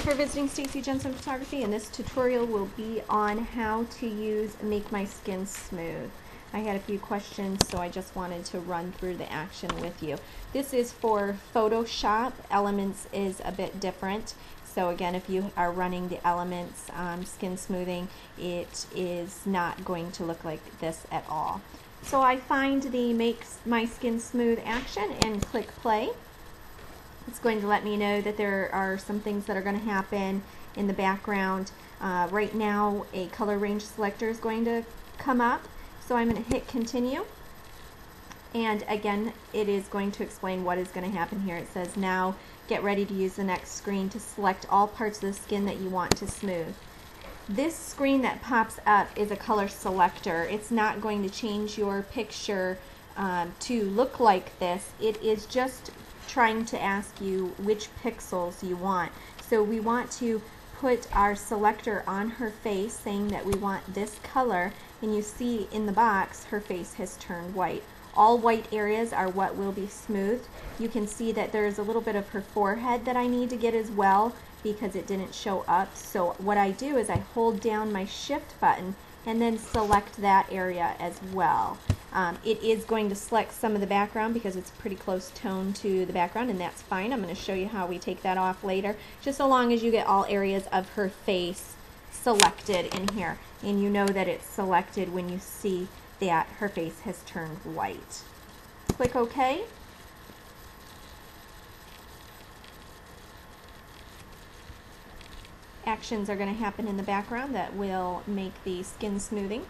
for visiting Stacy Jensen Photography, and this tutorial will be on how to use Make My Skin Smooth. I had a few questions, so I just wanted to run through the action with you. This is for Photoshop. Elements is a bit different. So again, if you are running the Elements skin smoothing, it is not going to look like this at all. So I find the Make My Skin Smooth action and click play. It's going to let me know that there are some things that are going to happen in the background. Right now, a color range selector is going to come up, so I'm going to hit continue. And again, it is going to explain what is going to happen here. It says, now get ready to use the next screen to select all parts of the skin that you want to smooth. This screen that pops up is a color selector. It's not going to change your picture to look like this. It is just trying to ask you which pixels you want. So we want to put our selector on her face saying that we want this color, and you see in the box her face has turned white. All white areas are what will be smoothed. You can see that there's a little bit of her forehead that I need to get as well because it didn't show up. So what I do is I hold down my shift button and then select that area as well. It is going to select some of the background because it's pretty close tone to the background, and that's fine. I'm going to show you how we take that off later, just so long as you get all areas of her face selected in here. And you know that it's selected when you see that her face has turned white. Click OK. Actions are going to happen in the background that will make the skin smoothing.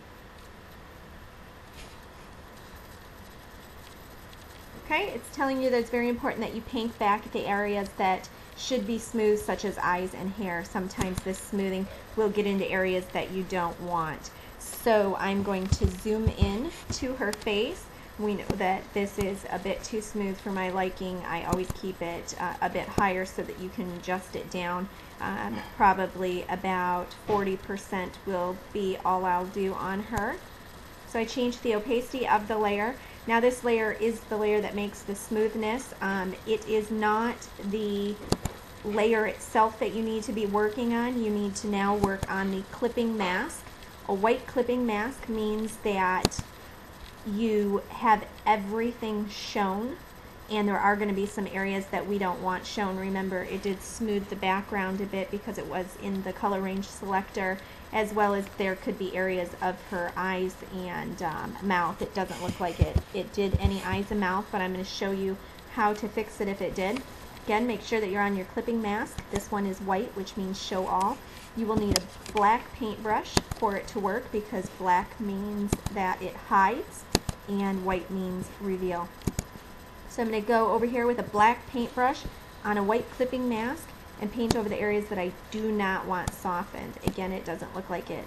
Okay, it's telling you that it's very important that you paint back the areas that should be smooth, such as eyes and hair. Sometimes this smoothing will get into areas that you don't want. So I'm going to zoom in to her face. We know that this is a bit too smooth for my liking. I always keep it a bit higher so that you can adjust it down. Probably about 40% will be all I'll do on her. So I changed the opacity of the layer. Now this layer is the layer that makes the smoothness. It is not the layer itself that you need to be working on. You need to now work on the clipping mask. A white clipping mask means that you have everything shown, and there are going to be some areas that we don't want shown. Remember, it did smooth the background a bit because it was in the color range selector, as well as there could be areas of her eyes and mouth. It doesn't look like it did any eyes and mouth, but I'm going to show you how to fix it if it did. Again, make sure that you're on your clipping mask. This one is white, which means show all. You will need a black paintbrush for it to work because black means that it hides and white means reveal. So I'm going to go over here with a black paintbrush on a white clipping mask and paint over the areas that I do not want softened. Again, it doesn't look like it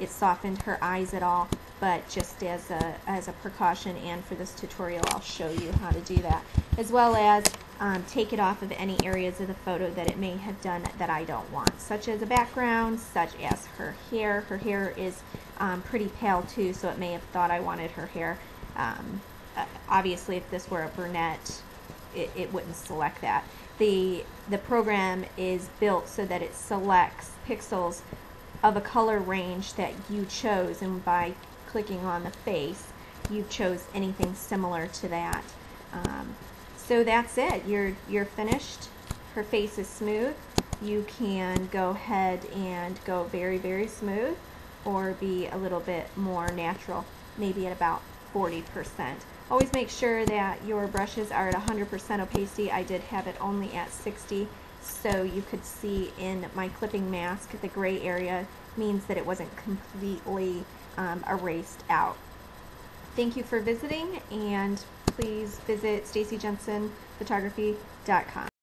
softened her eyes at all, but just as a precaution and for this tutorial I'll show you how to do that, as well as take it off of any areas of the photo that it may have done that I don't want, such as a background, such as her hair. Her hair is pretty pale too, so it may have thought I wanted her hair. Obviously, if this were a brunette, it wouldn't select that. The program is built so that it selects pixels of a color range that you chose, and by clicking on the face, you chose anything similar to that. So that's it. You're finished. Her face is smooth. You can go ahead and go very, very smooth, or be a little bit more natural, maybe at about 40%. Always make sure that your brushes are at 100% opacity. I did have it only at 60, so you could see in my clipping mask the gray area means that it wasn't completely erased out. Thank you for visiting, and please visit StacyJensenPhotography.com.